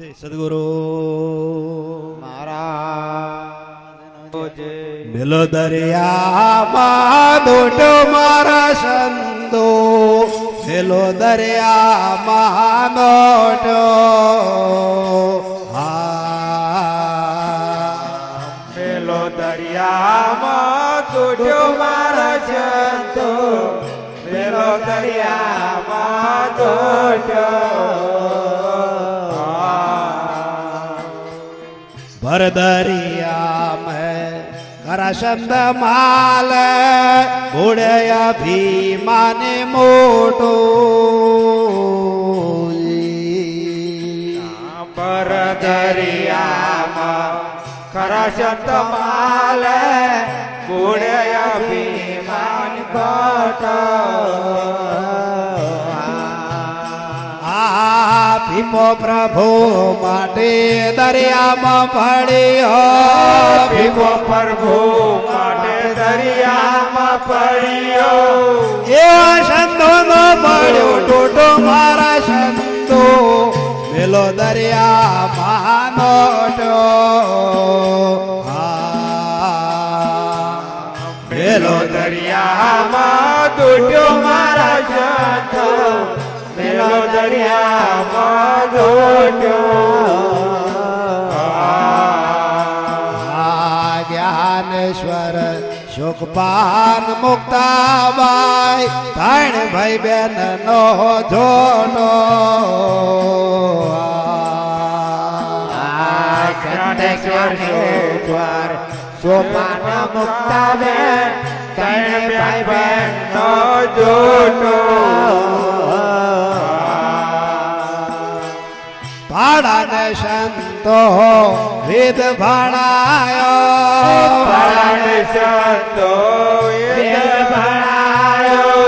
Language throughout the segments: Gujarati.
સદગુરુ મહારાજ મેલો દરિયામાં દોટો મારા સંતો, મેલો દરિયામાં દોટો મેલો દરિયામાં દોટ્યો મારા સંતો, મેલો દરિયામાં દોટ્યો ભર દરિયા મેં કરા સંત માલ ઉડે અભિમાને મોટો પર દરિયામાં ખરા સંત માલે બુડે અભિમાન ઘટો ભીમો પ્રભુ માટે દરિયામાં પડ્યો, ભીમો પ્રભુ માટે દરિયામાં પડ્યો એવા સંતો નો પડ્યો ટોટો મારા સંતો, મેલો દરિયામાં નોટ્યો મેલો દરિયામાં દોટ્યો મારા સંતો, મેલો દરિયામાં દોટ્યો જ્ઞાનેશ્વર સુખપાન મુક્તાબાઈ ત્રણ ભાઈ બેન નો જોડો જ્ઞાનેશ્વર સોપાન મુક્તાબેન ત્રણ ભાઈ બેન નો જોડો ભાડાને સંતો વેદ ભાણાયો, ભાડાને સંતો વેદ ભાણાયો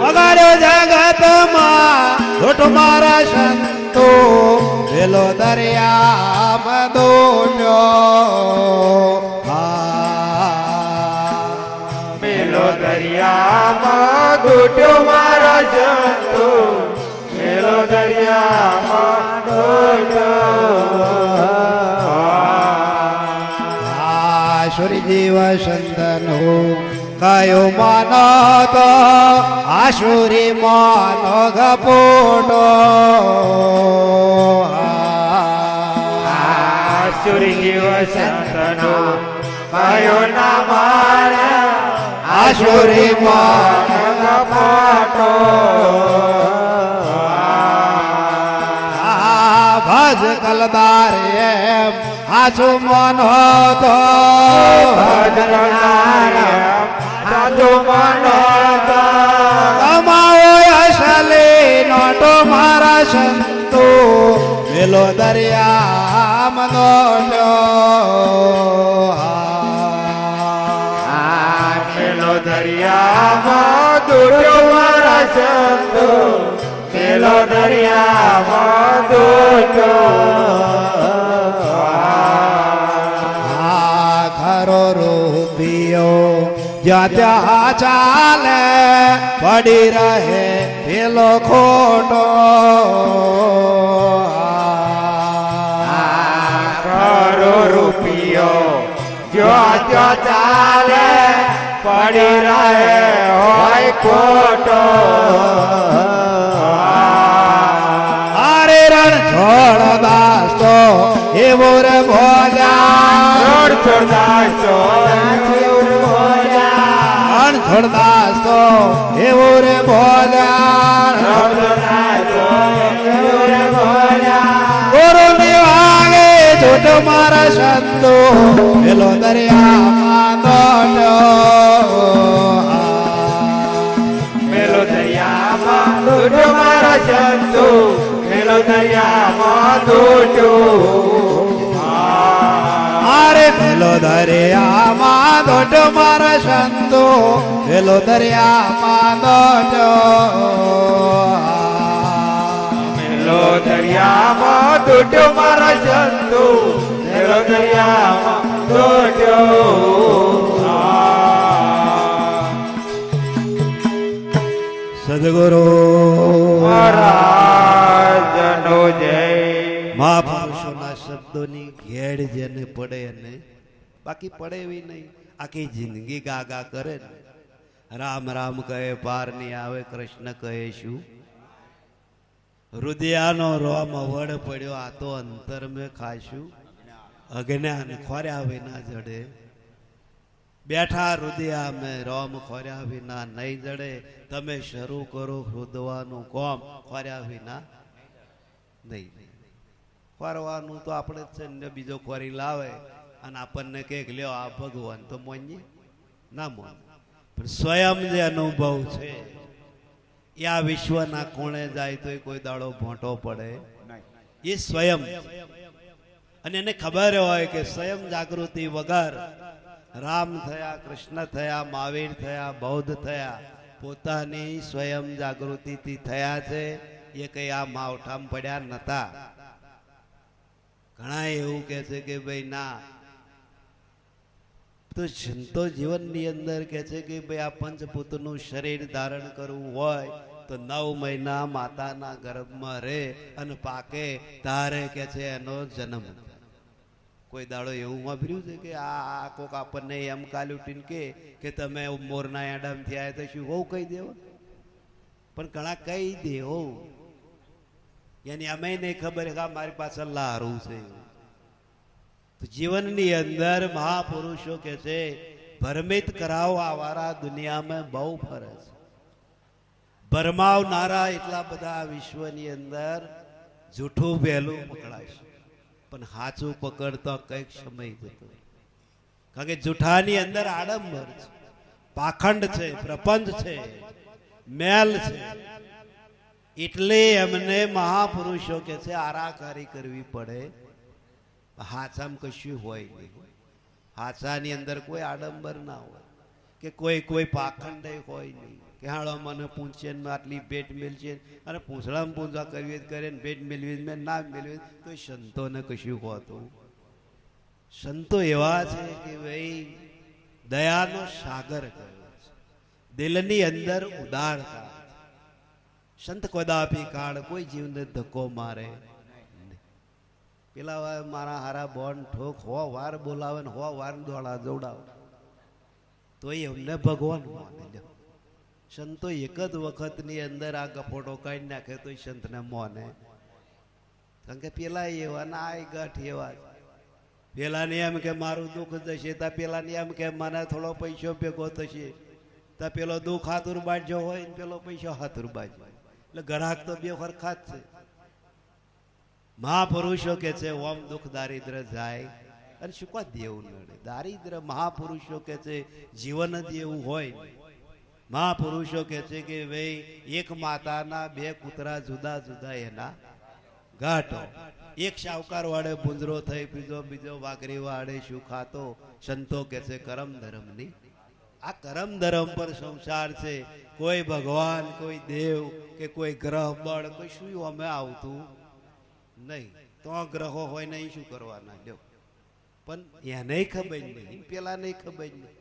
વગાડ્યો જગતમાં ધોટ મારા સંતો, વેલો દરિયામાં દોટ્યો મેલો દરિયામાં દોટ્યો મારા સંતો, મેલો દરિયામાં આશુરી વસંતનો કયો માનો તો આશુરી માનો ગપોટો આશુરી વસંતનો કયો ના મારે આશુરી માનો ગપોટો ભજ કલદાર એમ આછો મન હતો, સાધુ મન કમાવો અસલે નોટો મારા સંતો, મેલો દરિયામાં નોટ્યો મેલો દરિયામાં દોટ્યો મારા સંતો, મેલો દરિયામાં દોટ્યો ખરો રૂપિયો જ્યાં ત્યાં ચાલે પડી રહે પેલો ખોટો ખરો રૂપિયો જો ચાલે પડી રહે હોય ખોટો રણ છોડદાસ તો એવો રે ભોજા, રણ છોડદાસ તો રણ છોડદાસ તો એવો રે ભોજા, ગુરુ ની વાગે છોટો મારા સંતો, પેલો દરિયામાં દોટ્યો મેલો દરિયામાં દોટ્યો મારા સંતો, મેલો દરિયામાં દોટ્યો પેલો દરિયામાં દોટો મારા સંતો, પેલો દરિયામાં દોટો મેલો દરિયામાં દોટ્યો મારા સંતો, મેલો દરિયામાં દોટ્યો સદગુરુ મહારાજનો જય મહાપુરુષ માણસોના શબ્દોની ઘેડ જેને પડે એને, બાકી પડે એવી નહીં. આખી જિંદગી ગાગા કરે ને, રામ રામ કહે પાર નહીં આવે, કૃષ્ણ કહે શું. હૃદયાનો રોમ વડ પડ્યો, આ તો અંતર મેં ખાશું. અજ્ઞાન ખોર્યા વિના જડે, બેઠા હૃદયા મેં રોમ ખોર્યા વિના નહીં જડે. તમે શરૂ કરો ખોદવાનું કોમ, ખોર્યા વિના નહીં. ખોરવાનું તો આપણે જ છે ને, બીજો ખોરી લાવે અને આપણને કે લ્યો આ ભગવાન, તો મોનીએ ના મોન. પણ સ્વયં જે અનુભવ છે એ આ વિશ્વના કોણે જાય તો કોઈ દાડો ભોંટો પડે એ સ્વયં. અને એને ખબર હોય કે સ્વયં જાગૃતિ વગર રામ થયા, કૃષ્ણ થયા, મહાવીર થયા, બૌદ્ધ થયા, પોતાની સ્વયં જાગૃતિથી થયા છે. એ કઈ આ માવઠામાં પડ્યા નતા. ઘણા એવું કે છે કે ભાઈ ના, તો સંતો જીવનની અંદર કે છે કે ભાઈ આ પંચભૂતનું શરીર ધારણ કરવું હોય તો 9 મહિના માતાના ગર્ભમાં રહે અને પાકે તારે કે છે એનો જન્મ. કોઈ દાડો એવું વાપર્યું છે કે આ કોક આપણને એમ કાલુટીને કે તમે મોરના એડામથી આવ્યા તો શું હોવ કહી દેવો? પણ ઘણા કહી દે હો, એની અમે નહીં ખબર કે મારી પાસે લારું છે. તો જીવનની અંદર મહાપુરુષો કે છે ભ્રમિત કરાવવા વાળા દુનિયામાં બહુ ફરે છે. ભરમાવનારા એટલા બધા વિશ્વની અંદર જૂઠું વહેલું પકડાય, પણ સાચું પકડતો કઈક સમય જતો. કારણ કે જૂઠાની અંદર આડંબર છે, પાખંડ છે, પ્રપંચ છે, મેલ છે. એટલે એમને મહાપુરુષો કે છે આરાકારી કરવી પડે. હાચામાં કશું હોય નહીં. હાચાની અંદર કોઈ આડંબર ના હોય કે કોઈ પાખંડ હોય નહીં કે હાળો મને પૂછે આટલી ભેટ મેળશે અને પૂછડામાં પૂછવા કરવી કરે ને ભેટ મેળવી મેં ના મેળવી તો સંતોને કશું હોતું. સંતો એવા છે કે ભાઈ દયાનો સાગર કર્યો છે, દિલની અંદર ઉદારતા. સંત કદાપી કાળ કોઈ જીવને ધક્કો મારે. પેલા મારા હારા બોન ઠોક હો વાર બોલાવે ને હો વાર દોડા દોડાવે તો એમને ભગવાન માને. સંતો એક જ વખતની અંદર આ ગફોટો કાઢી નાખે તો સંતને મોને. કારણ કે પેલા એવા ના આ ગઠ એવા. પેલાને એમ કે મારું દુઃખ જશે, તા પેલાને એમ કે મને થોડો પૈસો ભેગો થશે, તા પેલો દુઃખ હાથુર બાજ્યો હોય ને પેલો પૈસો હાથુર બાજ્યો. એટલે ગ્રાહક તો બે ખરખા જ છે. મહાપુરુષો કે છે ઓમ દુઃખ દારિદ્ર જાય અને શું કા દેવું નડે. દારિદ્ર મહાપુરુષો કે છે જીવન જ એવું હોય. મહાપુરુષો કે છે કે ભાઈ એક માતાના 2 કૂતરા જુદા જુદા એના ઘાટો. એક શાહુકાર વાળે પૂંજરો થઈ, બીજો વાઘરી વાળે શું ખાતો. સંતો કે છે કરમ ધર્મની. આ કરમ ધર્મ પર સંસાર છે. કોઈ ભગવાન, કોઈ દેવ કે કોઈ ગ્રહ બળ કોઈ શું અમે આવતું નહીં. તો ગ્રહો હોય નહીં શું કરવાના લ્યો. પણ એને ખબર નહીં, પેલા નહીં ખબર નહીં.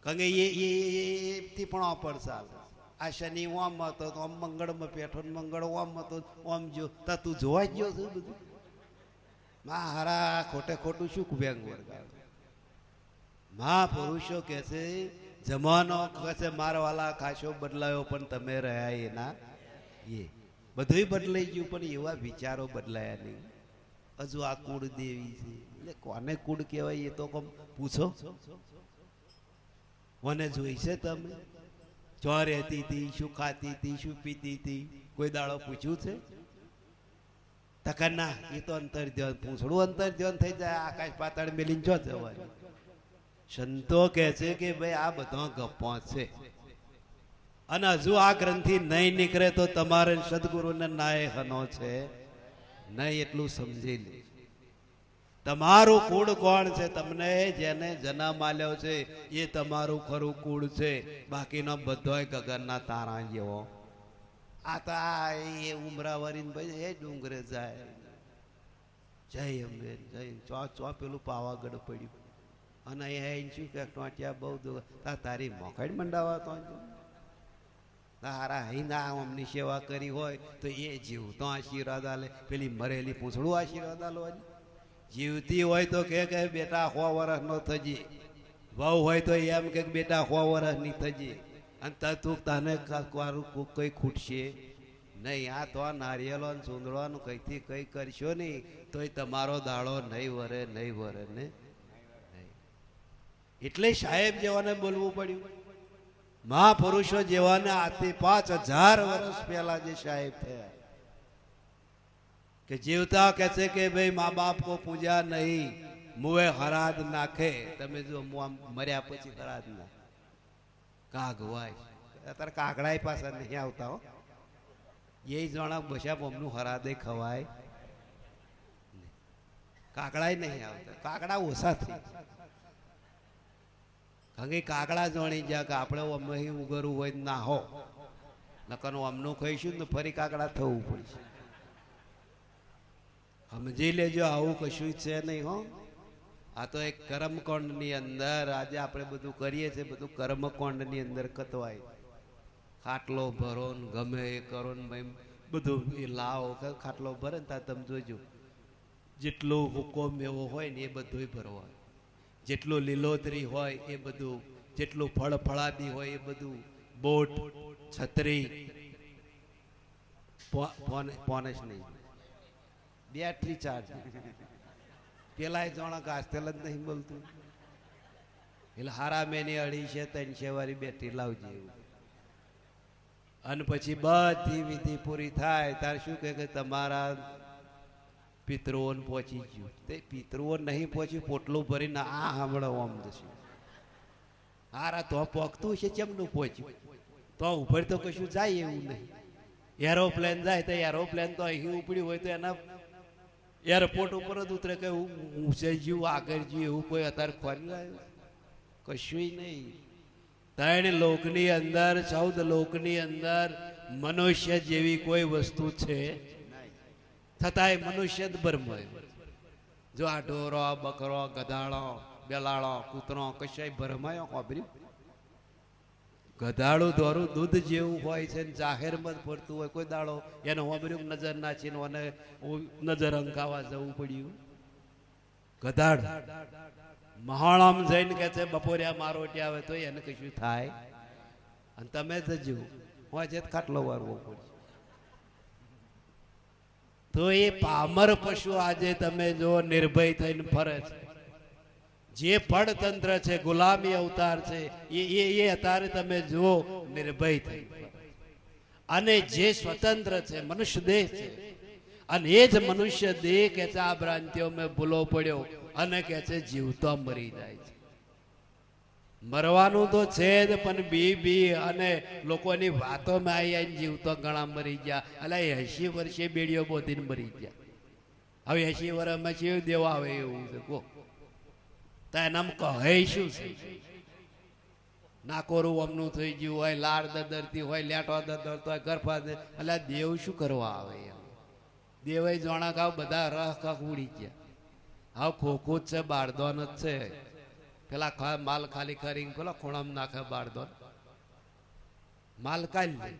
કારણ કે એથી પણ ઓપર ચાલે. આ શનિ ઓમ હતો તો આમ મંગળમાં પેઠો, મંગળ ઓમ હતો ઓમ જો તું જોવા જ ગયો છું બધું. હારા ખોટે ખોટું શું વ્યંગ વર્ગાવે. મહાપુરુષો કે છે જમાનો કહે છે મારવાલા ખાસો બદલાયો પણ તમે રહ્યા એના એ. બધું બદલાઈ ગયું પણ એવા વિચારો બદલાયા નહીં. હજુ આ કુળ દેવી છે એટલે કોને કુળ કહેવાય એ તો પૂછો. કોને જોઈ છે તમે? ચો રહેતી હતી, શું ખાતી હતી, શું પીતી હતી, કોઈ દાડો પૂછ્યું છે? તકા ના, એ તો અંતર ધ્યાન, પૂછડું અંતર ધ્યાન થઈ જાય. આકાશ પાતાળ મેલીને જો જવાની. સંતો કે છે કે ભાઈ આ બધા ગપ્પો છે અને હજુ આ ગ્રંથિ નહીં નીકળે તો તમારે સદગુરુને નાય હનો છે નહીં. એટલું સમજી લે. તમારું કુળ કોણ છે? તમને જેને જન્મ આલ્યો છે એ તમારું ખરું કુળ છે. બાકીનો બધોય ગગનના તારા જેવો. આ તો એ ઉમરાવરીને ભાઈ એ ડુંગરે જાય. જય અંબે જય. ચો પેલું પાવાગઢ પડ્યું અને એ શું કે ટોટિયા બહુ તારી મોખાઈ મંડાવા તો હારા હિના અમની સેવા કરી હોય તો એ જીવતો આશીર્વાદ આલે, પેલી મરેલી પૂંછડું આશીર્વાદ આલો. જીવતી હોય તો કે બેટા 100 વર્ષનો થજી, વહુ હોય તો એમ કે બેટા 100 વર્ષની થજી, અને તું તને કઈ ખૂટશે નહીં. આ તો નારિયેલો ને સુંદરવાનું કઈથી કઈ કરશો નહીં તોય તમારો દાડો નહીં વરે નહીં વરે ને. એટલે સાહેબ જેવાને બોલવું પડ્યું. મહાપુરુષો જેવાને આથી 5000 વર્ષ પહેલા જે સાહેબ થયા કે જીવતા કહે છે કે ભાઈ મા બાપ કો પૂજા નહીં, મુએ હરાદ નાખે. તમે જો મર્યા પછી હરાદ ના કાગવાય. અત્યારે કાગડાય પાછા નહીં આવતા હો. એ જણા બસા બમનું હરાદે ખવાય, કાગડાય નહીં આવતા. કાગડા ઓછા થઈ. કારણ કે કાગડા જાણી જ્યાં કે આપણે અહીં ઉગરવું હોય ના હો, નકર અમનું ખાઈશું ને ફરી કાગડા થવું પડશે. સમજી લેજો આવું કશું છે નહીં હો. આ તો એક કર્મકોંડની અંદર આજે આપણે બધું કરીએ છીએ, બધું કર્મકોંડની અંદર કતવાય. ખાટલો ભરો ને ગમે એ કરો ને ભાઈ બધું એ લાવો, ખાટલો ભરે ને ત્યાં તમે જોજો જેટલો હુકમ એવો હોય ને એ બધું ભરવા, જેટલું લીલોતરી હોય એ બધું, જેટલું ફળ ફળાદી હોય એ બધું, બોટ છત્રી પોનેશ નહીં, બેટરી ચાર્જ. પેલા એ જણા કાસ્તેલ જ નહીં બોલતું, એટલે હારા મેની 250-300 વાળી બેટરી લાવજે. અને પછી બધી વિધિ પૂરી થાય ત્યારે શું કે તમારા પિતૃઓને પહોંચી ગયું. તે પિતૃઓ નહીં પહોંચ્યું, પોટલું ભરીને આ હમણાં આમ જશે. હારા તો પગતું છે ચેમનું પહોંચ્યું, તો ઉપર તો કશું જાય એવું નહીં. એરોપ્લેન જાય તો એરોપ્લેન તો અહીં ઉપડ્યું હોય તો એના એરપોર્ટ ઉપર જ ઉતરે કે ઊંચે જ્યું આગળ જ્યું એવું કોઈ અત્યારે ખોરી આવ્યું કશું નહીં. 3 લોકની અંદર 14 લોકની અંદર મનુષ્ય જેવી કોઈ વસ્તુ છે છતાંય મનુષ્ય જ ભરમાયો. જો આ ઢોરો બકરો ગધાડો બેલાડો કૂતરો કશાય ભરમાયો ખબર્યું. ગધાડું દોરું દૂધ જેવું હોય છે ને જાહેરમાં જ ફરતું હોય, કોઈ દાડો એને ખબર્યું નજર નાચીને અને નજર અંકાવા જવું પડ્યું. ગધાડ મહાણામ જઈને કે છે બપોરે મારો આવે તો એને કશું થાય, અને તમે જજો હોય છે ખાટલો વારવો પડશે. તો એ પામર પશુ આજે તમે જો નિર્ભય થઈને ફરે છે. જે પડતંત્ર છે, ગુલામી અવતાર છે, એ અત્યારે તમે જુઓ નિર્ભય થઈ. અને જે સ્વતંત્ર છે મનુષ્ય દેહ છે, અને એ જ મનુષ્ય દેહ કે છે આ ભ્રાંતિઓ મેં ભૂલો પડ્યો અને કે છે જીવતો મરી જાય છે. મરવાનું તો છે જ, પણ બી અને લોકોની વાતોમાં આવીને જીવતો ઘણા મરી ગયા. એટલે 80 વર્ષે બેડીઓ બોધીને મરી ગયા. હવે 80 વર્ષમાં કેવું દેવા આવે એવું છે કહો તો એનામ કહે શું છે? નાકોરું અમનું થઈ ગયું હોય, લાડ દદરતી હોય, લેટો દદરતો હોય, ગરફા એટલે દેવ શું કરવા આવે? દેવાય જોણા ખાવ બધા રહ કાક ઉડી ગયા. હા ખોખું જ છે, બારદોન જ છે. પેલા માલ ખાલી કરીને પેલા ખૂણામ નાખે બારદોન, માલ કાઢી લે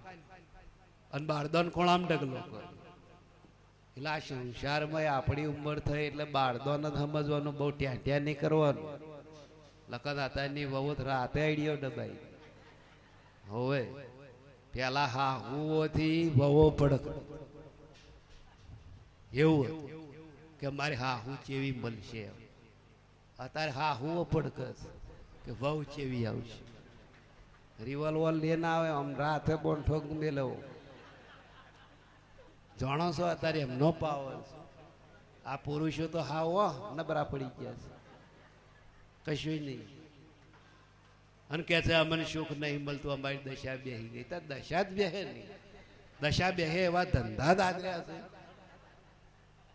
અને બારદોન ખૂણામ ડગલો કરે. એટલે આ સંસારમાં આપણી ઉંમર થઈ એટલે બારદોન જ સમજવાનું, બહુ ટ્યા નહીં કરવાનું. લખન આતાની બહુ રાતે આઈડિયો ડબાઈ. હવે પેલા હા હુંથી બહુ પડક એવું હતું કે મારે હા હું ચેવી મળશે. અત્યારે હા હું પડકસ કે બહુ ચેવી આવશે. રિવોલ્વર લઈને આવે આમ રાતે બોંઠો મેલો. જાણો છો અત્યારે એમનો પાવર છે. આ પુરુષો તો હા નબરા પડી ગયા છે, કશું નહીં. અને કે છે અમને સુખ નહીં મળતું, અમારી દશા બેહી ગઈ. તો દશા જ બેહે નહીં. દશા બેહે એવા ધંધા દાદર્યા છે.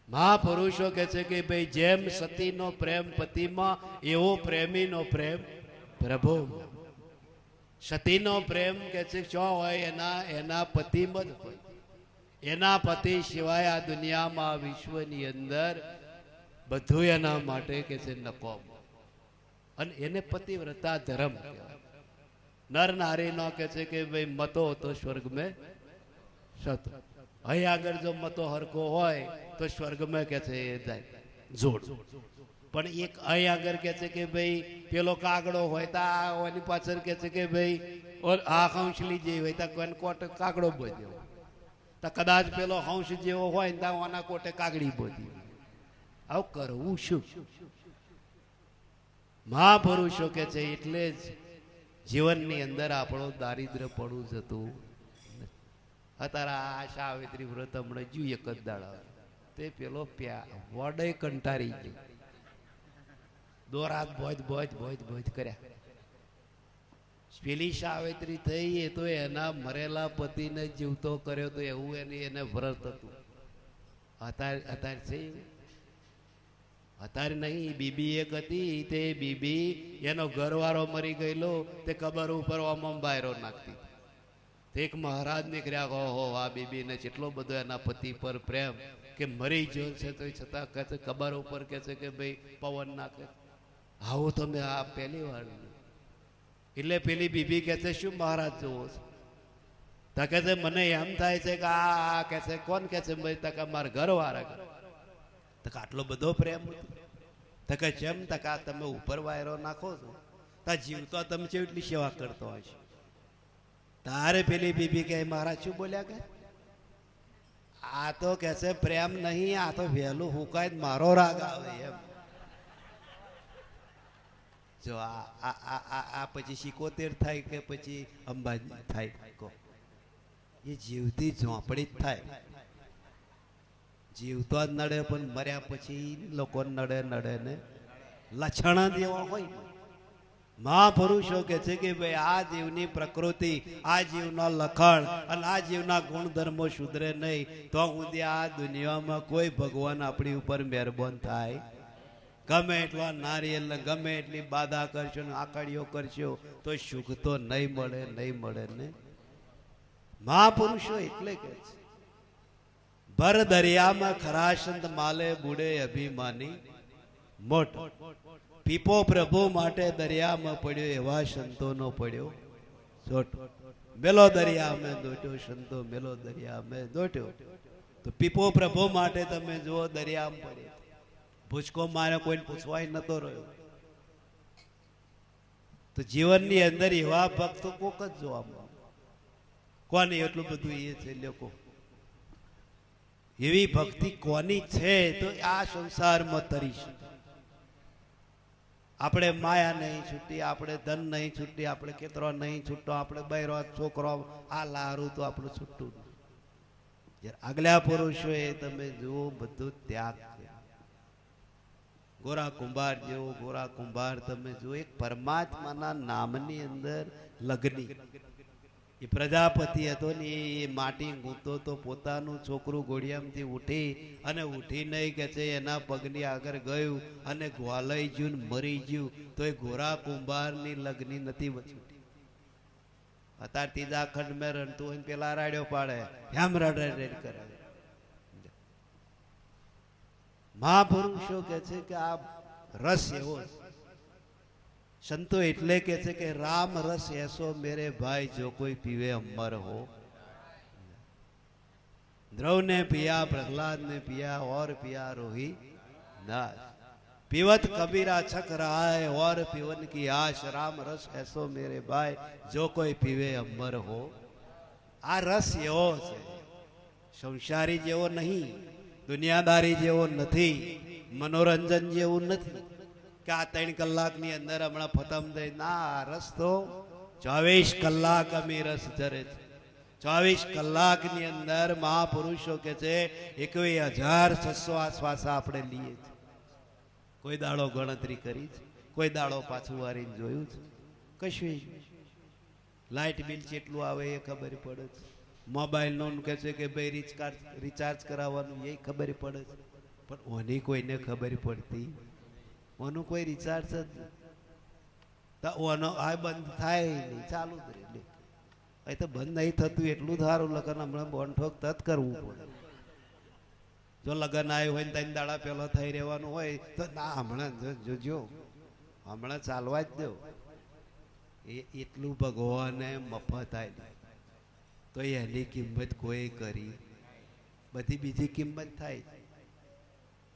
મહાપુરુષો કે છે કે ભાઈ જેમ સતીનો પ્રેમ પતિમાં, એવો પ્રેમીનો પ્રેમ પ્રભુમાં. સતીનો પ્રેમ કે છે શું હોય? એના પતિમાં જ હોય. એના પતિ સિવાય આ દુનિયામાં વિશ્વની અંદર બધું એના માટે કે છે નકોમ. અને એને પતિવ્રતા ધર્મ કહેવાય. નર નારી નો કે છે કે ભાઈ મતો તો સ્વર્ગ મેં સત. અહીં આગળ જો મતો હરખો હોય તો સ્વર્ગ મેં કે છે એ જાય જોડ. પણ એક અહીં આગળ કે છે કે ભાઈ પેલો કાગડો હોય તો આની પાછળ કે છે કે ભાઈ આ હંસલી જેવી હોય તો કોઈને કોટ કાગડો બોધ્યો, તો કદાચ પેલો હંસ જેવો હોય ને ત્યાં આના કોટે કાગડી બોધી. આવું કરવું શું? મહાપુરુષો કે છે એટલે જ જીવનની અંદર આપણો દારિદ્ર્ય પડવું જતું. અત્યારે આ સાવિત્રી વ્રત હમણાં જ્યું એક જ દાડા તે પેલો વડે કંટારી ગયો, દોરાત બોધ બોધ બોધ બોધ કર્યા. પેલી સાવિત્રી થઈ એ તો એના મરેલા પતિને જીવતો કર્યો તો એવું એને વ્રત હતું. અત્યારે છે અત્યારે નહીં. બીબી એક હતી તે બીબી એનો ઘરવાળો મરી ગયેલો તે કબર ઉપર ઓમમ બાયરો નાખતી. એક મહારાજ નીકળ્યા, ઓહો આ બીબીને કેટલો બધો એના પતિ પર પ્રેમ કે મરી ગયો છે તો છતાં કહે છે કબર ઉપર કે છે કે ભાઈ પવન નાખે. આવો તમે આ પહેલી વાર. એટલે પેલી બીબી કે છે શું મહારાજ જોવો છે? તો કે છે મને એમ થાય છે કે આ કે છે કોણ કે છે ભાઈ તકા મારા ઘરવાળા. તક આટલો બધો પ્રેમ તો કે જેમ તકા તમે ઉપર વાયરો નાખો છો તા જીવતો તમે એટલી સેવા કરતો હોય છે. તારે પેલી બીબી કે મહારાજ શું બોલ્યા કે આ તો કે છે પ્રેમ નહીં, આ તો વહેલું હુકાય મારો રાગ આવે એમ. જો આ પછી 77 થાય કે પછી અંબાજી થાય, એ જીવતી ઝોંપડી જ થાય. જીવતો જ નડે પણ મર્યા પછી લોકો નડે ને લક્ષણ જેવા હોય. મહાપુરુષો કે છે કે ભાઈ આ જીવની પ્રકૃતિ, આ જીવના લખણ અને આ જીવના ગુણધર્મો સુધરે નહીં તો સુધી આ દુનિયામાં કોઈ ભગવાન આપણી ઉપર મહેરબાન થાય. ગમે એટલા નારિયેલ ને ગમે એટલી બાધા કરશો ને આકડીઓ કરશો તો સુખ તો નહીં મળે ને. મહાપુરુષો એટલે કે છે ભર દરિયામાં ખરાશંત માલે બુડે અભિમાની મોટ. પીપો પ્રભુ માટે દરિયામાં પડ્યો એવા સંતોનો પડ્યો ચોટ. મેલો દરિયા મેં દોટ્યો સંતો મેલો દરિયા મેં દોટ્યો. તો પીપો પ્રભુ માટે તમે જુઓ દરિયામાં પડે, ભૂચકો મારે કોઈને પૂછવાય નતો રહ્યો. તો જીવનની અંદર એવા ભક્તો કોક જ જોવા મળે. કોને એટલું બધું એ છે લોકો એવી ભક્તિ કોની છે તો આ સંસારમાં તરી શકે. આપણે માયા નહીં છૂટી, આપણે ધન નહીં છૂટી, આપણે ખેતરો નહીં છૂટો, આપણે બૈરો છોકરો આ લારું તો આપણું છૂટું. આગલા પુરુષોએ તમે જુઓ બધું ત્યાગ છે. ગોરા કુંભાર જેવો ગોરા કુંભાર તમે જુઓ એક પરમાત્માના નામની અંદર લગ્ની. એ પ્રજાપતિ હતો ને એ માટી ગૂંથતો તો પોતાનું છોકરું ઘોડિયામાંથી ઉઠી અને ઉઠી નહીં કે છે એના પગની આગળ ગયું અને ગ્વાલાઈ ગયું મરી ગયું તો એ ગોરા કુંભારની લગ્ની નથી વચુટી. અત્યારે ત્રીજા ખંડ મેં રણતું હોય પેલા રાડ્યો પાડે એમ રડ કરે. મહાપુરુષો કે છે કે આ રસ એવો સંતો એટલે કે છે કે રામ રસ એસો મેરે ભાઈ જો કોઈ પીવે અમર હો. દ્રવ ને પિયા પ્રહલાદ ને પિયા और पिया रोही दास. पीवत कबीरा छक रहा है और पीवन की आश. राम रस ऐसो मेरे भाई जो कोई पीवे अमर हो. આ રસ એવો છે સંસારી જેવો નહીં, દુનિયાદારી જેવો નથી, મનોરંજન જેવું નથી કે આ 3 કલાકની અંદર હમણાં ફતમ થઈ ના. રસ તો 24 કલાક અમે રસ ધરે છે. 24 કલાકની અંદર મહાપુરુષો કે છે 21,600 આસપાસ આપણે લઈએ છીએ. કોઈ દાડો ગણતરી કરી છે, કોઈ દાડો પાછું વારીને જોયું છે? કશું. લાઇટ બિલ કેટલું આવે એ ખબર પડે છે. મોબાઈલ નો કે છે કે ભાઈ રિચાર્જ કરાવવાનું એ ખબર પડે છે. પણ ઓની કોઈને ખબર પડતી, ઓનું કોઈ રિચાર્જ જ ઓનો આ બંધ થાય નહીં, ચાલુ જ રહે. એ તો બંધ નહીં થતું એટલું સારું. લગન હમણાં બોનઠોક તત કરવું પડે. જો લગન આવ્યું હોય ને 3 દાડા પેલો થઈ રહેવાનું હોય તો ના હમણાં જોજો, હમણાં ચાલવા જ દો. એટલું ભગવાને મફત આપ્યું તો એની કિંમત કોઈ કરી. બધી બીજી કિંમત થાય છે,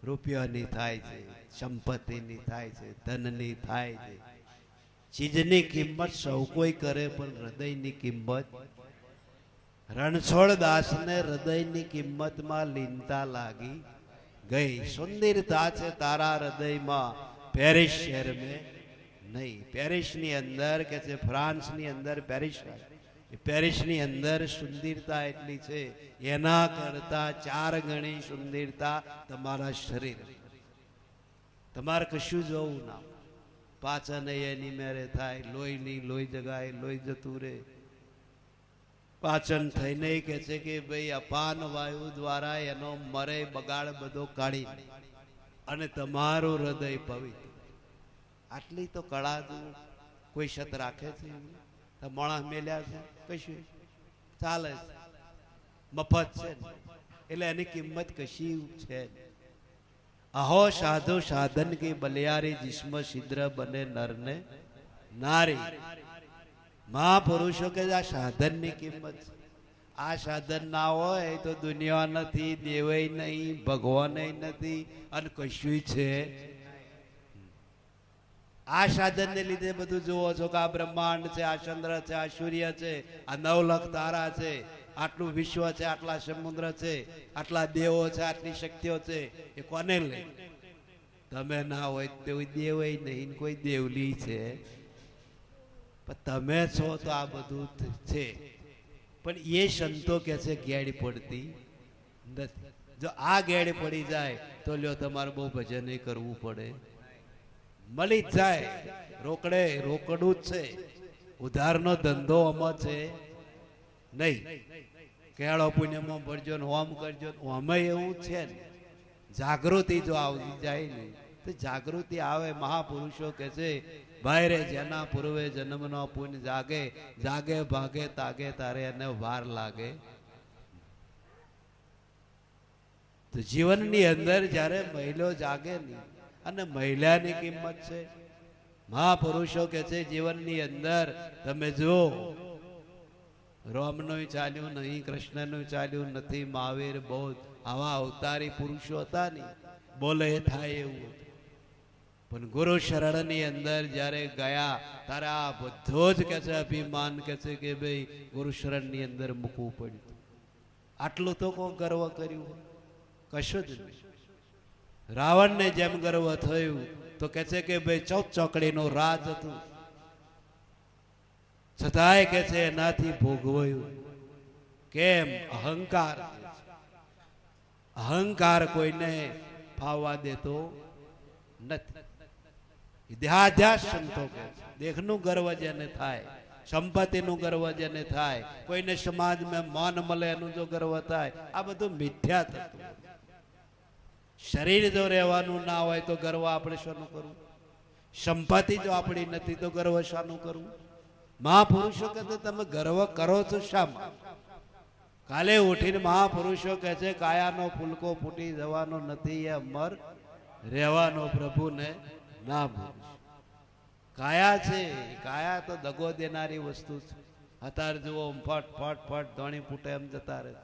રૂપિયાની થાય છે, સંપત્તિની થાય છે, ધનની થાય છે. ચીજની કિંમત સૌ કોઈ કરે, પણ હૃદયની કિંમત રણછોડ દાસને હૃદયની કિંમતમાં લીનતા લાગી ગઈ. સુંદરતા છે તારા હૃદયમાં, પેરિસ શહેર મેં નહીં. પેરિસની અંદર કે છે, ફ્રાન્સની અંદર પેરિસની અંદર સુંદરતા એટલી છે, એના કરતા 4 ગણી સુંદરતા તમારા શરીર. તમારે કશું જોવું ના, પાચન એની મેરે થાય, લોહી જગાય, લોહી જતું રહે. પાચન થઈને કે છે કે ભાઈ અપાન વાયુ દ્વારા એનો મરે બગાડ બધો કાઢી અને તમારું હૃદય પવિત્ર. આટલી તો કળા કોઈ શત રાખે છે? માણસ મેલ્યા છે, કશું ચાલે છે, મફત છે, એટલે એની કિંમત કશી છે. અહો સાધુ સાધન કી બલિયારી, जिसम छिद्र बने नर ने नारी. મહાપુરુષો કે આ સાધનની કિંમત છે. આ સાધન ના હોય તો દુનિયા નથી, દેવય નહીં, ભગવાન નથી, અને કશું છે. આ સાધન ને લીધે બધું જુઓ છો કે આ બ્રહ્માંડ છે, આ ચંદ્ર છે, આ સૂર્ય છે, આ 9 લાખ તારા છે, આટલું વિશ્વ છે, આટલા સમુદ્ર છે, આટલા દેવો છે, આટલી શક્તિઓ છે. એ કોને લે? તમે ના હોય તો દેવય નહીં, કોઈ દેવલી છે, પણ તમે છો તો આ બધું છે. પણ એ સંતો કે છે ગેડી પડતી નથી. જો આ ગેડી પડી જાય તો લ્યો તમારે બહુ ભજન કરવું પડે. મળી જાય રોકડું જ છે. ઉધારનો ધંધો આમાં છે નહીં. કેળો પુણ્યમાં ભરજો ને હોમ કરજો, હોમે એવું છે ને. જાગૃતિ જો આવી જાય ને તો જાગૃતિ આવે. મહાપુરુષો કે છે ભાઈ રે, જેના પૂર્વે જન્મનો પુણ્ય જાગે, જાગે ભાગે તાગે તારે એને વાર લાગે. તો જીવનની અંદર જ્યારે મહિલો જાગે ને, અને મહિલાની કિંમત છે. મહાપુરુષો કે છે જીવનની અંદર તમે જો રામનું ચાલ્યું નહીં, કૃષ્ણનું ચાલ્યું નથી, મહાવીર બૌદ્ધ આવા અવતારી પુરુષો હતા ને, બોલે થાય એવું. પણ ગુરુ શરણની અંદર જ્યારે ગયા ત્યારે આ બધો જ કે છે અભિમાન કે છે કે ભાઈ ગુરુ શરણની અંદર મૂકવું પડ્યું. આટલું તો કોઈ ગર્વ કર્યું? કશું જ નહીં. રાવણને જેમ ગર્વ થયું તો કે છે કે ભાઈ 14 ચોકડીનું રાજ હતું, છતાંય કે છે એનાથી ભોગવાયું. કેમ? અહંકાર કોઈને ફાવવા દેતો નથી. દેહાધ્યાસ સંતો કે દેખનું ગર્વ જેને થાય, સંપત્તિનું ગર્વ જેને થાય, કોઈને સમાજમાં માન મળે એનું જો ગર્વ થાય, આ બધું મિથ્યા થતું. શરીર જો રહેવાનું ના હોય તો ગર્વ આપણે શાનું કરવું? સંપત્તિ જો આપણી નથી તો ગર્વ શાનું કરવું? મહાપુરુષો કહે તમે ગર્વ કરો છો શામાં? કાલે ઉઠીને મહાપુરુષો કહે છે કાયાનો ફૂલકો ફૂટી જવાનો નથી, એ અમર રહેવાનો પ્રભુને ના ભૂલ. કાયા છે, કાયા તો દગો દેનારી વસ્તુ છે. અત્યારે જુઓ ફટ ફટ ફટ ધોણી ફૂટે એમ જતા રહે.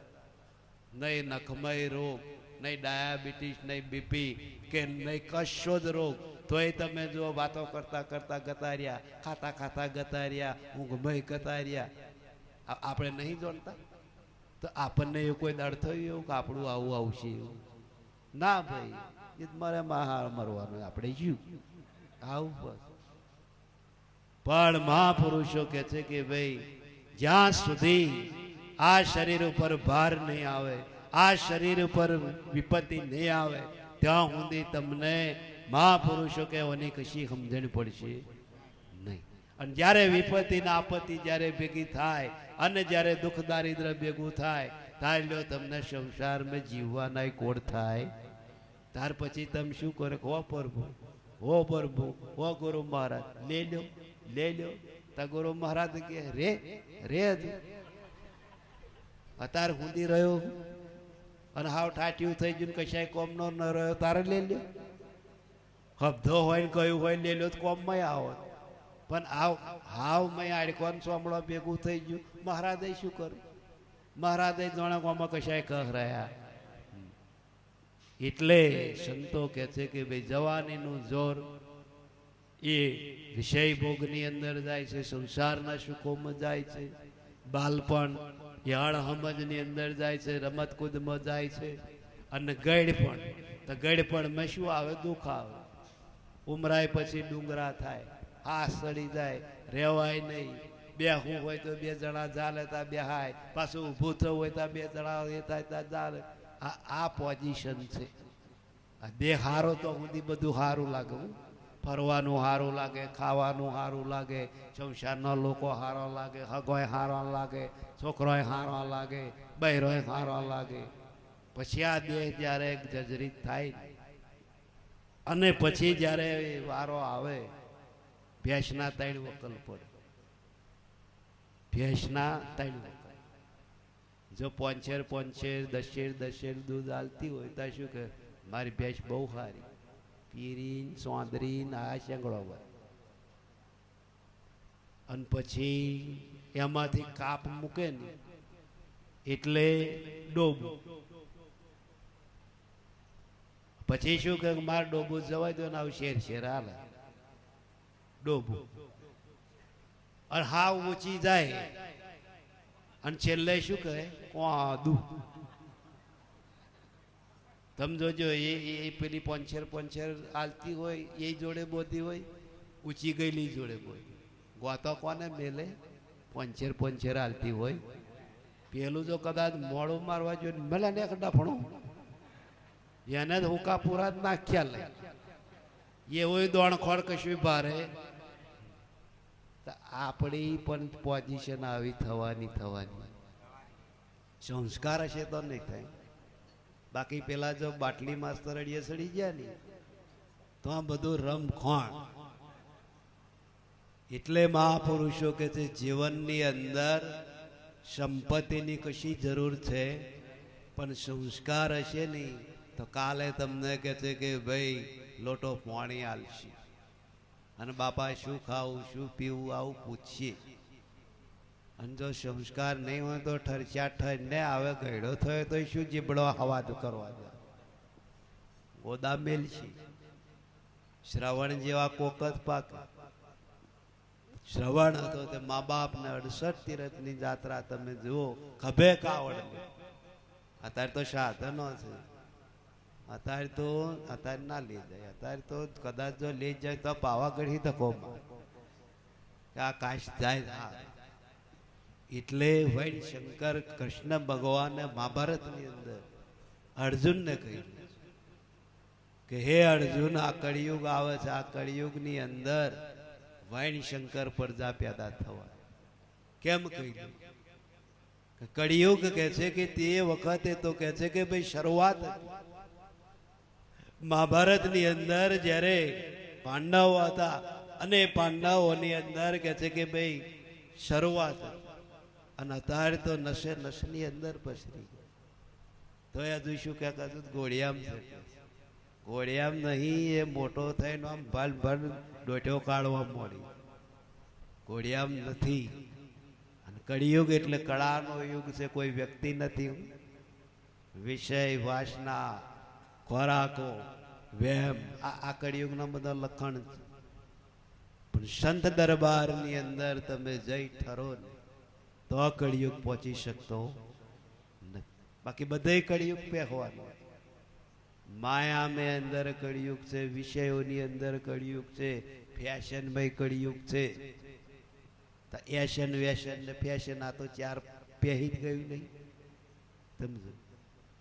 નહીં નખમય રોગ, નહીં ડાયાબિટીસ, નહીં બીપી કે નહીં કશો જ રોગ, તોય તમે જો વાતો કરતા કરતા ગતા રહ્યા, ખાતા ખાતા ગતા રહ્યા, ઊંઘમય ગતા રહ્યા. આપણે નહીં જાણતા તો આપણને એવું કોઈ દળ થયું એવું કે આપણું આવું આવશે એવું? ના ભાઈ, એ મારે મરવાનું, આપણે જીવ આવું બસ. પણ મહાપુરુષો કે છે કે ભાઈ જ્યાં સુધી આ શરીર ઉપર ભાર નહીં આવે, આ શરીર ઉપર વિપત્તિ નહીં આવે, ત્યાં સુધી તમને મહાપુરુષો કહેવાની કશી સમજણ પડશે નહીં. અને જ્યારે વિપત્તિ ને આપત્તિ જ્યારે ભેગી થાય અને જ્યારે દુઃખ દારિદ્ર ભેગું થાય, ત્યારે લો તમને સંસારમાં જીવવાના કોડ થાય. ત્યાર પછી તમે શું કરે? હો પ્રભુ, હો પ્રભુ, હો ગુરુ મહારાજ, લે લો. તા ગુરુ મહારાજ કે રે અત્યારે સુધી રહ્યો અને હાવ ઠાઠ્યું થઈ ગયું, કશાય કોમનો ન રહ્યો, તારે લે લ્યો. હબધો હોય ને કયું હોય લે લો તો કોમમાં આવત. પણ હાવ મેં આડકોન સોમળો ભેગું થઈ ગયું. મહારાજે શું કર્યું? મહારાજે જાણે કોમાં કશાય કહ રહ્યા. એટલે સંતો કહે છે કે ભાઈ જવાનીનું જોર એ વિષય ભોગની અંદર જાય છે, સંસારના સુખોમાં જાય છે. બાલપણ યાળ સમજની અંદર જાય છે, રમત કૂદમાં જાય છે. અને ગળપણ, તો ગળપણમાં શું આવે? દુઃખ આવે. ઉમરાય પછી ડુંગરા થાય, આ સડી જાય, રહેવાય નહીં. બેહવું હોય તો બે જણા ચાલે તા બેહાય, પાછું ઊભું થવું હોય તો બે જણા એ થાય તા ચાલે. આ પોઝિશન છે. આ દેહ હારો તો સુધી બધું સારું લાગે. ફરવાનું સારું લાગે, ખાવાનું સારું લાગે, સંસારના લોકો સારો લાગે, હગોય સારો લાગે, છોકરોય સારો લાગે, બૈરોય સારો લાગે. પછી આ દેહ જ્યારે જર્જરિત થાય અને પછી જ્યારે વારો આવે, ભેંસના 3 વકલ પડે. ભેંસના 3 વકલ. જો 5 દૂધ આલતી હોય તો શું કે મારી ભેંસ બહુ સારી, પીરીન સોંદરીન આ શેંગડો હોય. અને પછી એમાંથી કાપ મૂકે ને એટલે ડોબું. પછી શું કે મારે ડોબું જવાય તો આવું શેર હાલે ડોબું. અને હાવ ઊંચી જાય અને છેલ્લે શું કહે? કોદું. તમે જોજો એ પેલી 5 આલતી હોય એ જોડે બોધી હોય, ઊંચી ગયેલી જોડે બોધી. ગોતો કોને મેલે? 5 આલતી હોય. પેલું જો કદાચ મોડું મારવા જોઈએ મેલે ને એક ડફણું, એને જ હુકા પૂરા જ નાખ્યા લે. એ હોય દોણખોળ કશું ભારે. આપણી પણ પોઝિશન આવી થવાની. સંસ્કાર હશે તો નહીં થાય. બાકી પેલા જો બાટલી માસ્તર અડીએ સડી ગયા ને તો આ બધું રમખોણ. એટલે મહાપુરુષો કે છે જીવનની અંદર સંપત્તિની કશી જરૂર છે, પણ સંસ્કાર હશે નહીં તો કાલે તમને કહે છે કે ભાઈ લોટો પાણી આલશે અને બાપા શું ખાવું શું પીવું આવું પૂછીએ. અને જો સંસ્કાર નહીં હોય તો ઠરચા ઠરને આવે. ગયડો થયો તો શું જીબડો હવા કરવા દે? ગોદા મેલશે. શ્રવણ જેવા કોક જ પાક. શ્રવણ હતો તે મા બાપને 68 તીરથની જાત્રા તમે જુઓ, ખભે કાવડ. અત્યારે તો સાધનો છે. અત્યારે ના લઈ જાય. અત્યારે તો કદાચ જો લઈ જાય તો પાવાગઢી ધક્કો આ કાશ જાય. એટલે વૈણ શંકર કૃષ્ણ ભગવાને મહાભારતની અંદર અર્જુનને કહ્યું કે હે અર્જુન, આ કળિયુગ આવે છે. આ કળિયુગની અંદર વૈણ શંકર પ્રજા પેદા થવા. કેમ કહ્યું? કળિયુગ કહે છે કે તે વખતે તો કહે છે કે ભાઈ શરૂઆત મહાભારતની અંદર જ્યારે પાંડવો હતા અને પાંડવોની અંદર કહે છે કે ભાઈ શરૂઆત. અને અત્યારે તો નશની અંદર પસરી તો હજુ શું કે ઘોડિયામ છે. ઘોડિયામ નહીં, એ મોટો થઈને આમ ભલ ડોટો કાઢવા મળી. ઘોડિયામ નથી. અને કળિયુગ એટલે કળાનો યુગ છે, કોઈ વ્યક્તિ નથી. વિષય વાસના, ખોરાકો, વહેમ આ કળિયુગના બધા લખણ છે. પણ સંત દરબારની અંદર તમે જઈ ઠરો ને તો કળિયુગ પહોંચી શકતો નથી. બાકી બધે કળિયુગ પહેવાનું. માયા મેં અંદર કળિયુગ છે, વિષયોની અંદર કળિયુગ છે, ફેશનમાં કળિયુગ છે. એશન વેશન ને ફેશન આ તો 4 પહેરી જ ગયું નહીં. સમજો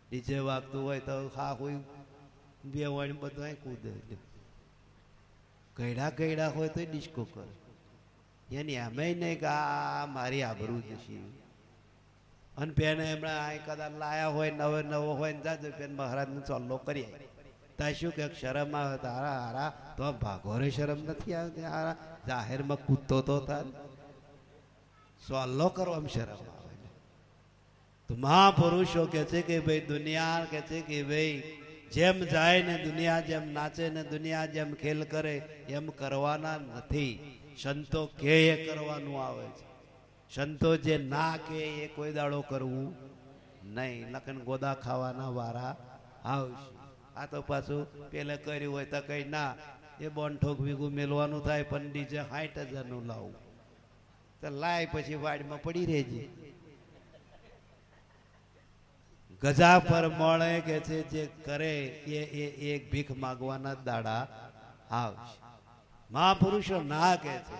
ડીજે વાગતું હોય તો હા હોય બે વાળી બધું કૂદે. ગયડા હોય તો ડિસ્કો કરે. એની અમે નહીં કે આ મારી આબરૂ જશે. અને પેને હમણાં આ કદાચ લાયા હોય નવો હોય ને જાજો પેન મહારાજને ચોલ્લો કરી ત્યાં શું કે શરમ આવે તારા હારા તો ભાગોરે શરમ નથી આવતી. હારા જાહેરમાં કૂદતો તો તાર ચોલ્લો કરો એમ શરમ આવે. તો મહાપુરુષો કે છે કે ભાઈ દુનિયા કે છે કે ભાઈ જેમ જાય ને દુનિયા જેમ નાચે ને દુનિયા જેમ ખેલ કરે એમ કરવાના નથી. સંતો કે એ કરવાનું આવે છે. સંતો જે ના કે એ કોઈ દાડો કરવું નહીં, નકન ગોદા ખાવાના વારા આવશે. આ તો પાછું પેલે કર્યું હોય તો કઈ ના એ બોનઠોક વીઘું મેલવાનું થાય, પણ ડીજે 60,000 લાવું તો લાય પછી વાડમાં પડી રહેજે. ગજા પર મળે કે છે જે કરે એ એક ભીખ માગવાના દાડા આવશે. મહાપુરુષો ના કે છે,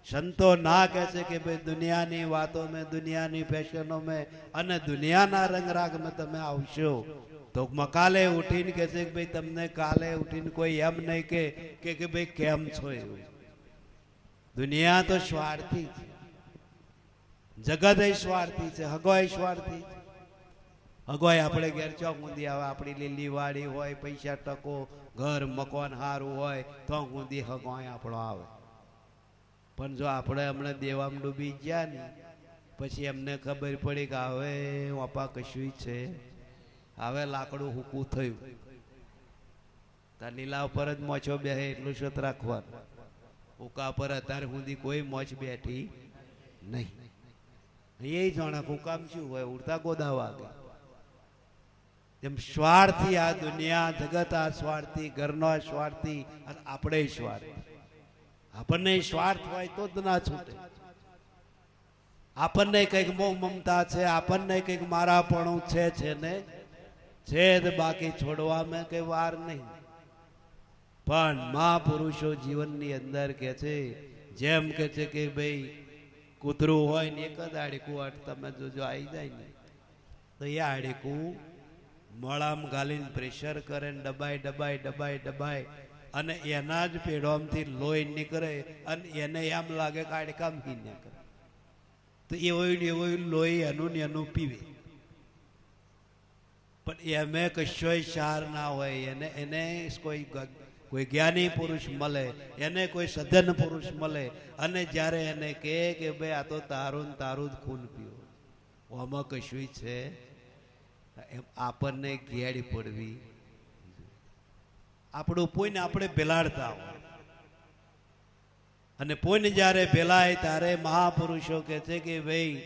સંતો ના કે છે કે ભાઈ દુનિયાની વાતો મેં, દુનિયાની ફેશનો મેં અને દુનિયાના રંગરાગ મેં તમે આવશો તો કાલે ઉઠીને કે છે કે ભાઈ તમને કાલે ઉઠીને કોઈ એમ નહીં કે ભાઈ કેમ છો એવું. દુનિયા તો સ્વાર્થી છે, જગત સ્વાર્થી છે, હગોય સ્વાર્થી છે. હગોય આપણે ઘેર ચોક ઊંધી આવે, આપણી લીલી વાડી હોય, પૈસા ટકો, ઘર મકાન સારું હોય તો ઊંધી હગોય આપણો આવે. પણ જો આપણે હમણાં દેવામાં ડૂબી ગયા ને પછી એમને ખબર પડી કે હવે વાપા કશું છે, હવે લાકડું હુકું થયું, તાર લીલા ઉપર જ મોછો બેસે એટલું શોત રાખવાનું. હુકા પર અત્યાર સુધી કોઈ મોચ બેઠી નહીં. એ જાણે હુકામ શું હોય, ઉડતા ગોદા વાગે. જેમ સ્વાર્થી આ દુનિયા જગત, આ સ્વાર્થી ઘરનો સ્વાર્થી, આપણે સ્વાર્થી. આપણને સ્વાર્થ હોય તો જ ના છૂટે. આપણને કઈક મોહ મમતા છે, આપણને કઈક મારાપણું છે ને છે જ, બાકી છોડવામાં કઈ વાર નહીં. પણ મહાપુરુષો જીવનની અંદર કે છે, જેમ કે છે કે ભાઈ કૂતરું હોય ને એક જ આડીકું તમે જોજો આવી જાય ને તો એ આડીકું મોળામ ગાલીને પ્રેશર કરે ને દબાય અને એના જ પેડોમથી લોહી નીકળે અને એને એમ લાગે કે આડકામ હીને કરે તો એવું લોહી એનું પીવે. પણ એમે કશોય સાર ના હોય. એને કોઈ જ્ઞાની પુરુષ મળે, એને કોઈ સજ્જન પુરુષ મળે અને જ્યારે એને કહે કે ભાઈ આ તો તારું જ ખૂન પીવું, આમાં કશું છે, એમ આપણને ઘેડી પડવી. આપણું પોઈને આપણે ભેલાડતા હોય અને પોઈને જ્યારે ભેલાય ત્યારે મહાપુરુષો કહે છે કે ભાઈ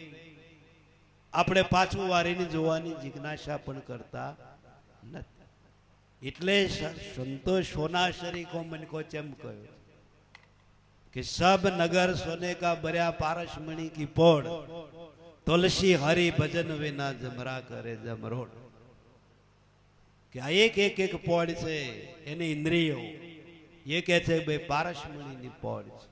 આપણે પાછું વારીને જોવાની જિજ્ઞાસા પણ કરતા નથી. એટલે સંતો સોના શરીકો મને કો ચેમ કહ્યું કે સબ નગર સોને કા ભર્યા પારસમણી કી પોડ, તુલસી હરિ ભજન વિના જમરા કરે જમરોડ. કે આ એક પોડ છે એની ઇન્દ્રિયો, એ કે છે ભાઈ પારસમણીની પોડ છે.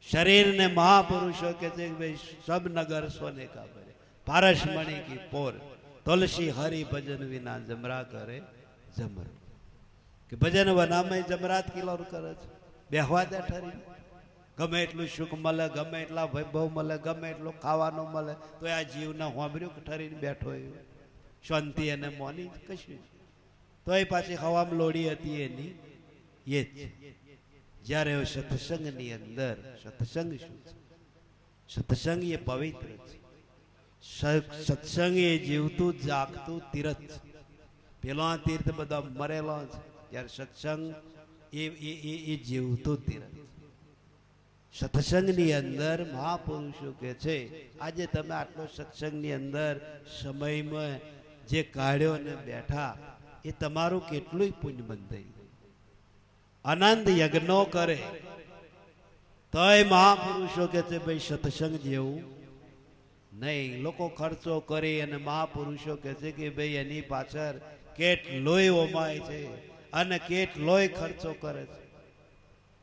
શરીરને મહાપુરુષો કે છે ભાઈ સબ નગર સોને કા ભરે પારસમણી કી પોર, તુલસી હરિ ભજન વિના જમરા કરે જમર. કે ભજન વનામાં જમરાત કિલોર કરે છે, બેહવા દે ઠરી. ગમે એટલું સુખ મળે, ગમે એટલા વૈભવ મળે, ગમે એટલું ખાવાનું મળે તો આ જીવને હોંભર્યું કે ઠરીને બેઠો એવું શાંતિ અને મોની કશું. તો એ પાછી હવામાં લોડી હતી એની એ જ. જ્યારે સત્સંગની અંદર, સત્સંગ શું છે? સત્સંગ એ પવિત્ર છે. સત્સંગ એ જીવતું જાગતું તીર્થ છે. પેલો આ તીર્થ બધા મરેલો છે, જ્યારે સત્સંગ એ જીવતું તીર્થ. સત્સંગની અંદર મહાપુરુષો કે છે આજે તમે આટલો સત્સંગની અંદર સમયમાં જે કાઢ્યો ને બેઠા એ તમારું કેટલું પુણ્ય બંધાઈ. આનંદ યજ્ઞો કરે તોય મહાપુરુષો કે છે ભાઈ સત્સંગ જેવું નહીં. લોકો ખર્ચો કરી અને મહાપુરુષો કે છે કે ભાઈ એની પાછળ કેટલોય ઓમાય છે અને કેટલોય ખર્ચો કરે છે.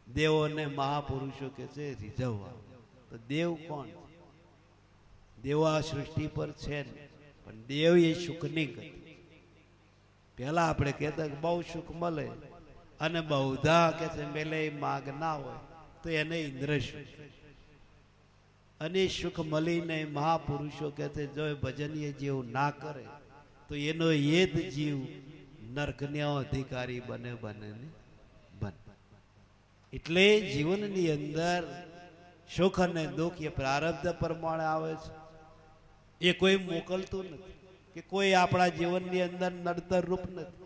દેવોને મહાપુરુષો કે છે રીઝવવા. તો દેવ કોણ? દેવ આ સૃષ્ટિ પર છે ને, પણ દેવ એ સુખની ગતિ. પેલા આપણે કહેતા કે બહુ સુખ મળે અને બહુધા કે છે મેલે માગ ના હોય તો એને ઇન્દ્ર સુખ. અને સુખ મળીને મહાપુરુષો કે છે જો ભજનીય જીવ ના કરે તો એનો એ જ જીવ નરકનો અધિકારી બને બને. એટલે જીવનની અંદર સુખ અને દુઃખ એ પ્રારબ્ધ પ્રમાણે આવે છે. એ કોઈ મોકલતું નથી કે કોઈ આપણા જીવનની અંદર નડતર રૂપ નથી.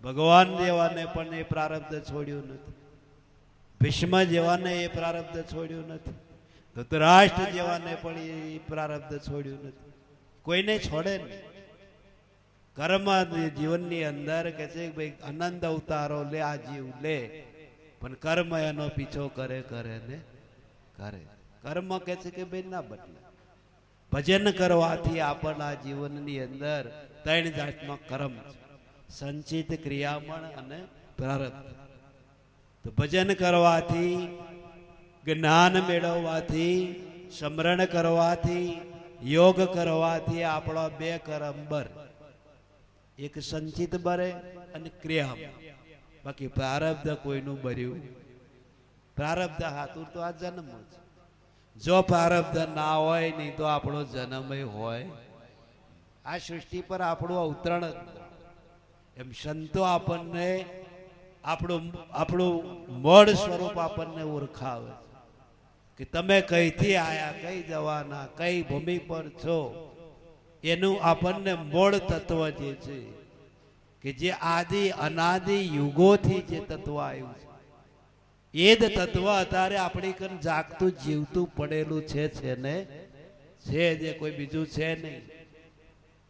ભગવાન દેવાને પણ એ પ્રારબ્ધ છોડ્યું નથી. ભીષ્મ જેવાને એ પ્રારબ્ધ છોડ્યું નથી, ધૃતરાષ્ટ્ર જેવાને પણ એ પ્રારબ્ધ છોડ્યું નથી. કોઈને છોડે નહીં. કર્મ જીવનની અંદર કે છે ભાઈ આનંદ અવતારો લે, આ જીવ લે, પણ કર્મ એનો પીછો કરે ને કરે. કર્મ કે છે કે ભાઈ ના બદલે. ભજન કરવાથી આપણા જીવનની અંદર ત્રણ જાતનો કર્મ છે, સંચિત, ક્રિયામણ અને પ્રારબ્ધ. તો ભજન કરવાથી, જ્ઞાન મેળવવાથી, સ્મરણ કરવાથી, યોગ કરવાથી આપણો બે કર્મ બર, એક સંચિત બરે અને ક્રિયા. બાકી પ્રારબ્ધ કોઈનું બર્યું. પ્રારબ્ધ હાતુર તો આ જન્મ છે. જો પ્રારબ્ધ ના હોય નહીં તો આપણો જન્મ હોય. આ સૃષ્ટિ પર આપણું અવતરણ જ. એમ સંતો આપણને આપણું મૂળ સ્વરૂપ આપણને ઓળખાવે કે તમે કઈથી આયા, કઈ જવાના, કઈ ભૂમિ પર છો, એનું આપણને મૂળ તત્વ જે છે કે જે આદિ અનાદિ યુગોથી જે તત્વ આવ્યું છે, એ જ તત્વ અત્યારે આપણી કન જાગતું જીવતું પડેલું છે ને છે, જે કોઈ બીજું છે નહીં.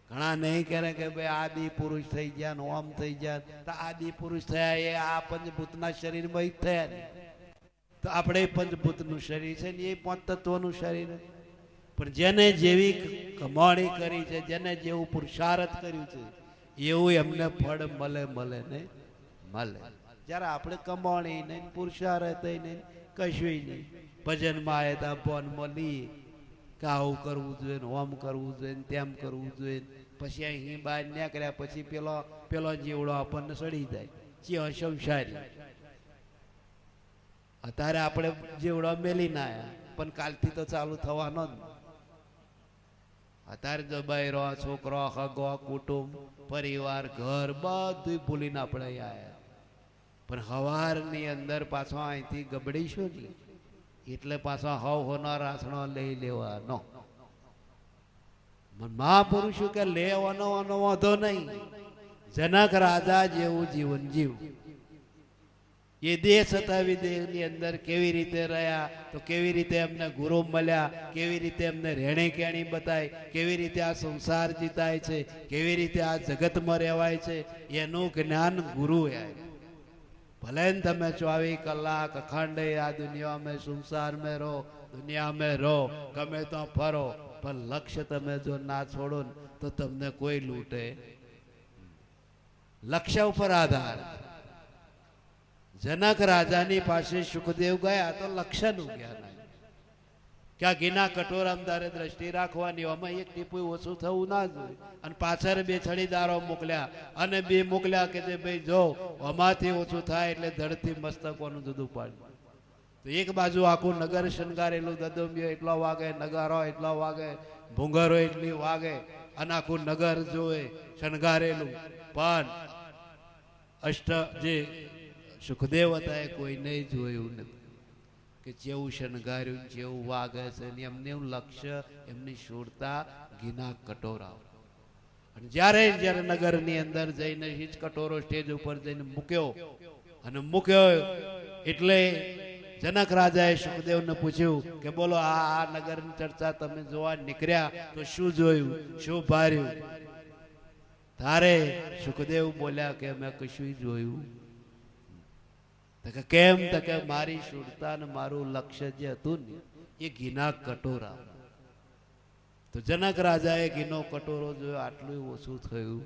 ઘણા નહીં કરે કે ભાઈ આદિ પુરુષ થઈ ગયા, ઓમ થઈ ગયા. તો આદિ પુરુષ થયા એ આ પંચભૂતના શરીરમાં થયા નહીં. તો આપણે પંચભૂતનું શરીર છે ને એ પાંચ તત્વનું શરીર. પણ જેને જેવી કમાણી કરી છે, જેને જેવું પુરુષાર્થ કર્યું છે, એવું એમને ફળ મળે ને મળે. જ્યારે આપણે કમાણી નહીં, પુરુષાર્થ નહીં, કશું નહીં, ભજનમાં આવે તો બોનમાં લઈએ કે આવું કરવું જોઈએ, ઓમ કરવું જોઈએ, તેમ કરવું જોઈએ. પછી અહીં બહાર નીકળ્યા પછી પેલો જીવડો આપણને સડી જાય, ચિયો સંસારી. અત્યારે આપણે જીવડો મેલી ના આવ્યા, પણ કાલથી તો ચાલુ થવાનો જ. અત્યારે જો બૈરો, છોકરો, હગો, કુટુંબ, પરિવાર, ઘર બધું ભૂલીને આપણે આવ્યા. પણ હવારની અંદર પાછો અહીંથી ગબડીશું ને એટલે પાછો હોનો રાસણો લઈ લેવાનો. મહાપુરુષો કે લેવાનો વાંધો નહીં. જનક રાજા જેવું જીવન જીવ. એ દેશ હતા વિદેશની અંદર કેવી રીતે રહ્યા, તો કેવી રીતે એમને ગુરુ મળ્યા, કેવી રીતે એમને રહેણી કેણી બતાય, કેવી રીતે આ સંસાર જીતાય છે, કેવી રીતે આ જગતમાં રહેવાય છે, એનું જ્ઞાન ગુરુ આવ્યું. ભલે ને તમે 24 કલાક અખંડ આ દુનિયા में संसार में रहो, दुनिया में रहो, ગમે તો ફરો, પણ લક્ષ્ય તમે જો ના છોડો ને તો તમને કોઈ લૂંટે. લક્ષ્ય ઉપર આધાર. જનક રાજાની પાસે સુખદેવ ગયા તો લક્ષ્યનું જ્ઞાન આવ્યું કે આ ઘીના કટોરામાં તારે દ્રષ્ટિ રાખવાની, આમાં એક ટીપું ઓછું થવું ના જોઈએ. અને પાછળ 2 છડીદારો મોકલ્યા અને 2 મોકલ્યા કે ભાઈ જો આમાંથી ઓછું થાય એટલે ધડથી મસ્તકોનું જુદું પાડ્યું. તો એક બાજુ આખું નગર શણગારેલું, દદમ્યો એટલો વાગે, નગારો એટલો વાગે, ભૂંગરો એટલી વાગે, અને આખું નગર જોવે શણગારેલું. પણ જે સુખદેવ હતા એ કોઈ નહીં જોયું નથી કે જેવું શણગાર્યું, જેવું વાગે છે, એમને એવું લક્ષ્ય, એમની શૂરતા ઘીના કટોરા. અને જ્યારે નગરની અંદર જઈને જ કટોરો સ્ટેજ ઉપર જઈને મૂક્યો એટલે જનક રાજાએ સુખદેવને પૂછ્યું કે બોલો આ નગરની ચર્ચા તમે જોવા નીકળ્યા તો શું જોયું, શું ભાર્યું? તારે સુખદેવ બોલ્યા કે મેં કશું જોયું. કેમ? તો કે મારી શૂરતા ને મારું લક્ષ્ય જે હતું ને એ ઘીના કટોરા. તો જનક રાજાએ ઘીનો કટોરો જોયો, આટલું ઓછું થયું.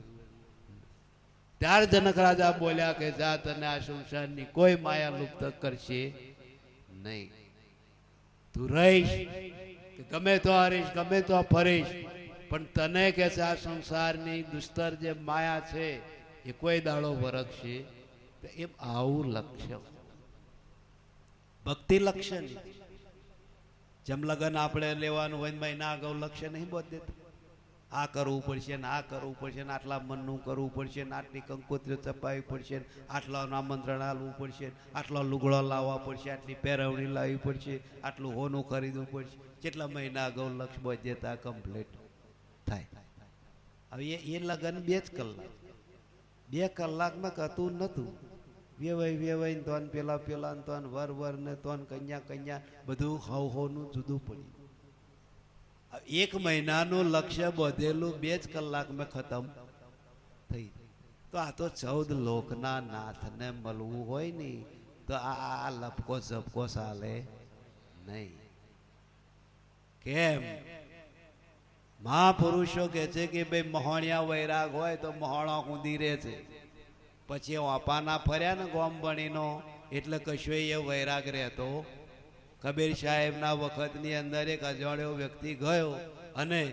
ત્યાર જનક રાજા બોલ્યા કે જા, તને આ સંસારની કોઈ માયા લુપ્ત કરશે નહીં. તું રહીશ કે ગમે તો હરીશ, ગમે તો ફરીશ, પણ તને કે છે આ સંસારની દુસ્તર જે માયા છે એ કોઈ દાડો વરખશે. એમ આવું લક્ષ્ય, ભક્તિ લક્ષ્ય નહીં. જેમ લગન આપણે લેવાનું હોય મહિના અગાઉ લક્ષ્ય નહીં બોધ દેતા. આ કરવું પડશે ને આ કરવું પડશે ને આટલા મનનું કરવું પડશે ને આટલી કંકોત્રીઓ ચપાવવી પડશે ને આટલાનું આમંત્રણ આપવું પડશે, આટલો લુગડો લાવવા પડશે, આટલી પહેરવણી લાવવી પડશે, આટલું હોનું ખરીદવું પડશે. કેટલા મહિના અગાઉ લક્ષ્ય બોધ દેતા કમ્પ્લીટ થાય. હવે એ લગન 2 જ કલાક, 2 કલાકમાં કતું નતું. વેવાય ને તોન પેલા ને તોન વર ને તોન કન્યા બધું હવનું જુદું પડ્યું. એક મહિનાનું લક્ષ્ય બધેલું 2 જ કલાકમાં ખતમ થઈ. તો આ તો 14 લોકના નાથને મળવું હોય ને તો આ લપકો ઝપકો ચાલે નહીં. કેમ? મહાપુરુષો કે છે કે ભાઈ મહોણિયા વૈરાગ હોય તો મહોણો કૂદી રહે છે. પછી વાપાના ફર્યા ને ગોમ બનીનો એટલે કશો એ વૈરાગ રહેતો. કબીર સાહેબના વખતની અંદર એક અજાણ્યો વ્યક્તિ ગયો અને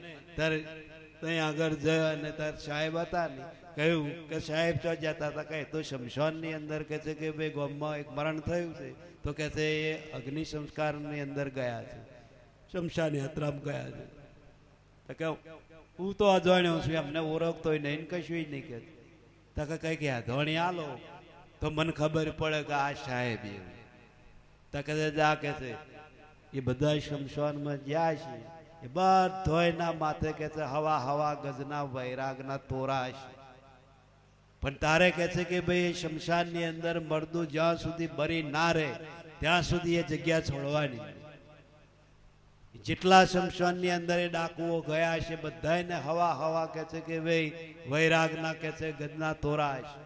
ત્યાં આગળ જયો અને તાર સાહેબ હતા ને કહ્યું કે સાહેબ ચો જતા હતા કહે તો શમશાનની અંદર કે છે કે ભાઈ ગામમાં એક મરણ થયું છે તો કે છે એ અગ્નિ સંસ્કારની અંદર ગયા છે, શમશાન યાત્રામાં ગયા છે. તો કે હું તો અજાણ્યો છું, એમને ઓળખતોય નહીં કશું નહીં કે તો કે કઈ કે અધોણી આલો તો મને ખબર પડે કે આ સાહેબ એવું. તો કે જા કે છે એ બધા શમશાનમાં ગયા છે એ બધોયના માથે કે છે હવા ગજના વૈરાગના તોરા છે. પણ તારે કે છે કે ભાઈ શમશાનની અંદર મરદું જ્યાં સુધી બરી ના રહે ત્યાં સુધી એ જગ્યા છોડવાની. જેટલા શમશાનની અંદર એ ડાકુઓ ગયા છે બધાને હવા કે છે કે ભાઈ વૈરાગના કે છે ગજના તોરા છે.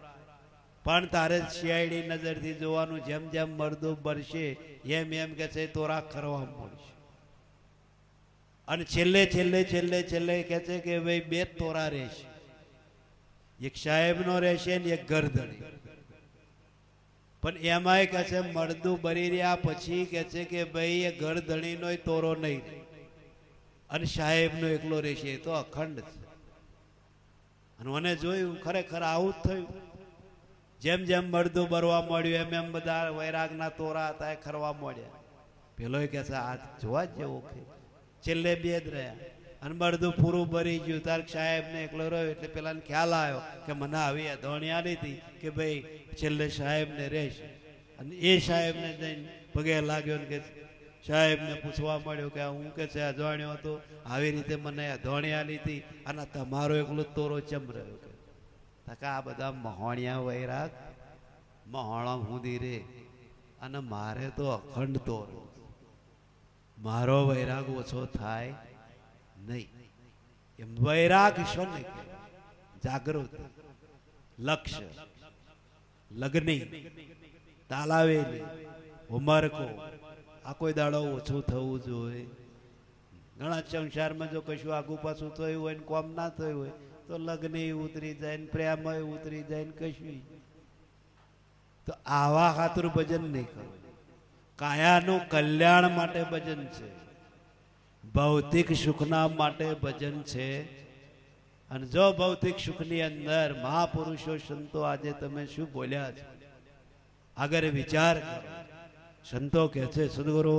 પણ તારે શિયાળી નજરથી જોવાનું, જેમ જેમ મરદું બરશે એમ કે છે તોરા ખરવા મળશે. અને છેલ્લે કે છે કે ભાઈ 2 તોરા રહેશે, એક સાહેબનો રહેશે ને એક ગરદણી. પણ એમાંય કે છે મરદું બરી રહ્યા પછી કે છે કે ભાઈ એ ગરદણીનો તોરો નહીં અને સાહેબનો એકલો રહેશે, એ તો અખંડ છે. અને મને જોયું ખરેખર આવું જ થયું. જેમ મરદું બરવા મળ્યું એમ બધા વૈરાગના તોરા હતા એ ખરવા મળ્યા. પેલો કે છે આ જોવા જ જેવો છે. છેલ્લે 2 જ રહ્યા અને મરદું પૂરું ભરી ગયું. તાર સાહેબ ને એકલો રહ્યો એટલે પેલાને ખ્યાલ આવ્યો કે મને આવી અધોણી આવી હતી કે ભાઈ છેલ્લે સાહેબ ને રહેશે. અને એ સાહેબ ને જઈને પગે લાગ્યો ને કે સાહેબ ને પૂછવા મળ્યો કે હું કે છે અજાણ્યો હતો, આવી રીતે મને અધોણી આવી હતી અને તમારો એકલો તોરો ચમ રહ્યો. કે આ બધા મહોણિયા વૈરાગ મહોણા સુધી રે અને મારે તો અખંડ તોરો, મારો વૈરાગ ઓછો થાય નહીં. એમ વૈરાગ શું ને જાગૃત લક્ષ્ય લગ્ની તાલાવેલી ઉમરકો આ કોઈ દાડો ઓછું થવું જોઈએ. ઘણા સંસારમાં જો કશું આગુ પાછું થયું હોય ને કોમ ના થયું હોય તો લગ્ન ઉતરી જાય ને પ્રેમ ઉતરી જાય ને કશું. તો આવા ખાતર ભજન નહીં કરવું. કાયાનું કલ્યાણ માટે ભજન છે, ભૌતિક સુખના માટે ભજન છે. અને જો ભૌતિક સુખની અંદર મહાપુરુષો સંતો આજે તમે શું બોલ્યા છે આગળ વિચાર કરો. સંતો કહે છે સદગુરુ